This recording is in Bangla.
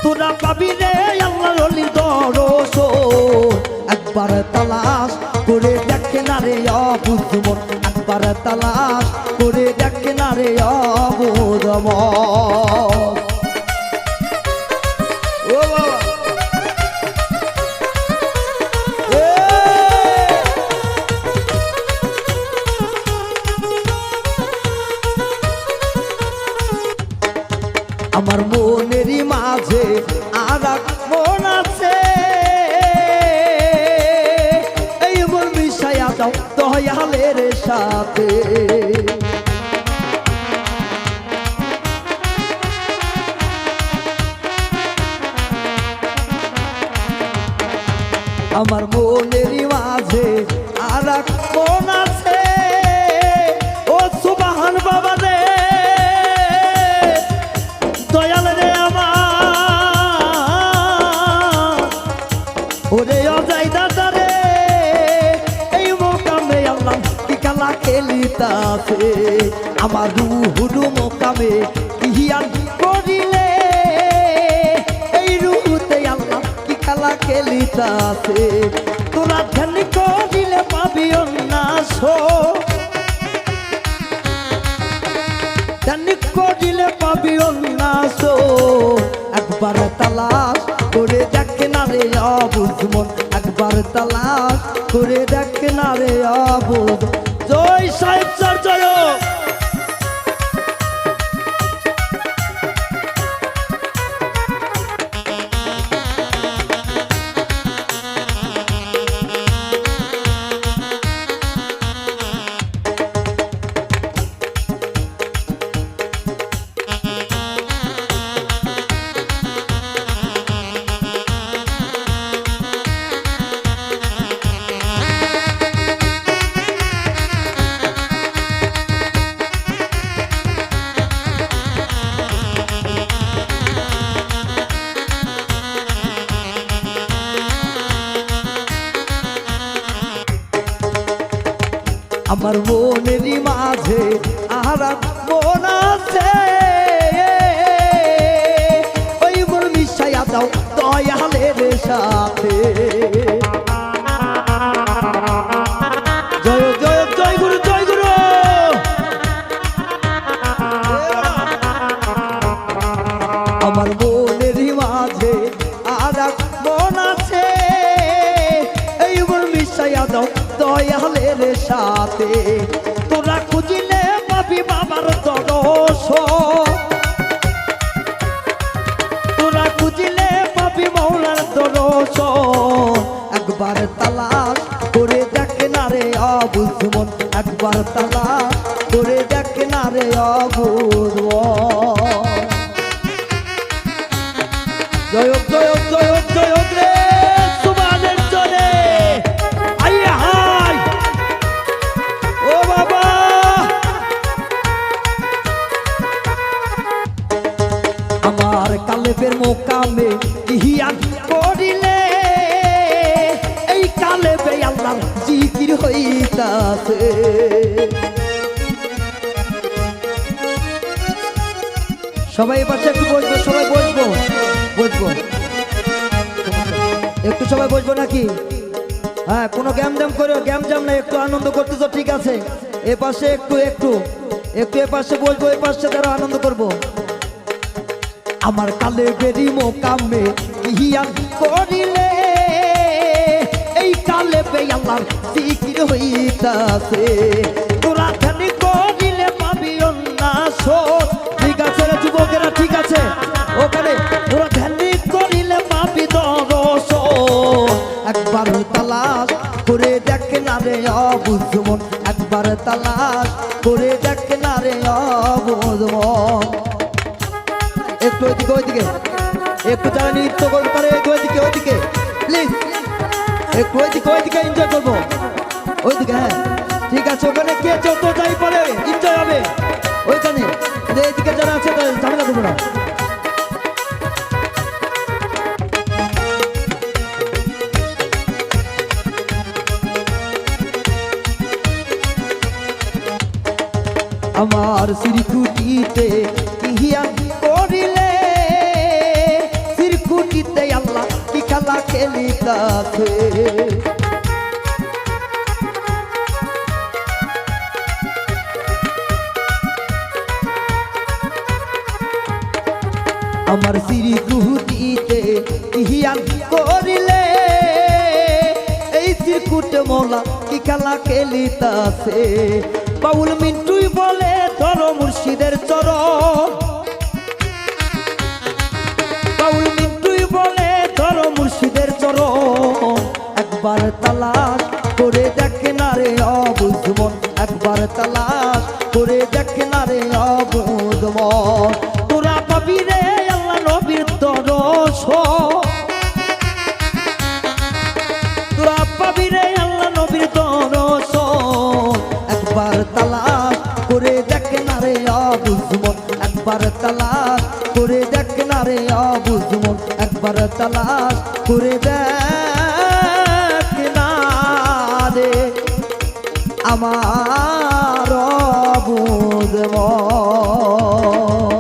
তোরা পাবি রে আল্লাহর ওলির দরশন একবার তালাশ করে দেখে না রে অবুঝমন একবার তালাশ করে দেখে না রে অবুঝমন ও বাবা আমার মনেরই মাঝে আর এক মন আছে এই মন মিশাইয়া দাও দয়ালের সাথে আমার মনেরই মাঝে আর এক মন আছে ও সুবহান বাবা রে দয়াল রে আমার ওরে অজাই দাদা রে এই মোকামে আল্লাহ কি খেলা খেলিতাছে আমার রুহুরু মোকামে ইহিয়ান করিলে এই রুহুতে আল্লাহ কি খেলা খেলিতাছে তোরা ধ্যান করিলে পাবি অন্যাস ধ্যান করিলে পাবি অন্যাস একবার তালাশ করে দেখে না রে অবুঝমন একবার তালাশ করে দেখে না রে অবুঝ জয় সাহেব স্যার জয় আমার মনেরই মাঝে আর এক মন আছে ওই মন মিশাইয়া দাও দয়ালের সাথে জয় জয় জয় গুরু জয় গুরু আমার মনেরই মাঝে আর এক মন আছে এই মন মিশাইয়া দাও দয়ালের সাথে তোরা খুঁজিলে পাবি বাবার দরশন তোরা খুঁজিলে পাবি মৌলার দরশন একবার তালাশ করে দেখে না রে অবুঝমন একবার তালাশ করে দেখে না রে অবুঝমন জয় জয় জয় জয় রে সুবহানের জয় আমার কালেবের মোকামে ইহিয়ান করিলে এই কালেবে আল্লাহর জিকির হইতাছে সবাই পাশে একটু বসবো সবাই বসবো বসবো একটু সবাই বসবো নাকি হ্যাঁ কোনো গ্যাম জ্যাম করো গ্যাম জ্যাম না একটু আনন্দ করতেছো ঠিক আছে এ পাশে একটু একটু একটু এ পাশে বসবো এ পাশে তারা আনন্দ করবো আমার কালেবেরই মোকামে ইহিয়ান করিলে এই কালেবে আল্লাহর জিকির হইতাছে তোরা ধ্যান করিলে পাবি অন্যাস ঠিক আছে রে যুবকেরা ঠিক আছে ওখানে তোরা ধ্যান করিলে পাবি দরশন একবার তালাশ করে দেখে না রে অবুঝমন একবার তালাশ করে দেখে না রে অবুঝমন একটু ওইদিকে একটু যারা নৃত্য করতে পারে ওইদিকে প্লিজ একটু ওইদিকে এনজয় করবো ওইদিকে হ্যাঁ ঠিক আছে ওখানে কে যত যাই পারে এনজয় হবে ওইখানে এইদিকে যারা আছে ঝামেলা করবো না আমার শ্রীকুটিতে ইহিয়া করিলে সিরকুটিতে আল্লাহ কি খেলা খেলিতাছে আমার সিরকুটিতে ইহিয়া করিলে এই সিরকুটে মৌলা কি খেলা খেলিতাছে বাউল মিন্টুই বলে ধরো মুর্শিদের চরণ বাউল মিন্টুই বলে ধরো মুর্শিদের চরণ একবার তালাশ করে দেখে না রে অবুঝ মন একবার তালাশ করে দেখে না রে অবুঝ মন তোরা পাবি রে আল্লাহ নবীর দর্শন তোরা পাবি রে আল্লাহ নবীর দর্শন একবার তালাশ করে দেখে না রে অবুঝ মন একবার তালাশ করে দেখে না রে অবুঝ মন একবার তালাশ করে দেখে না রে আমার অবুঝ মন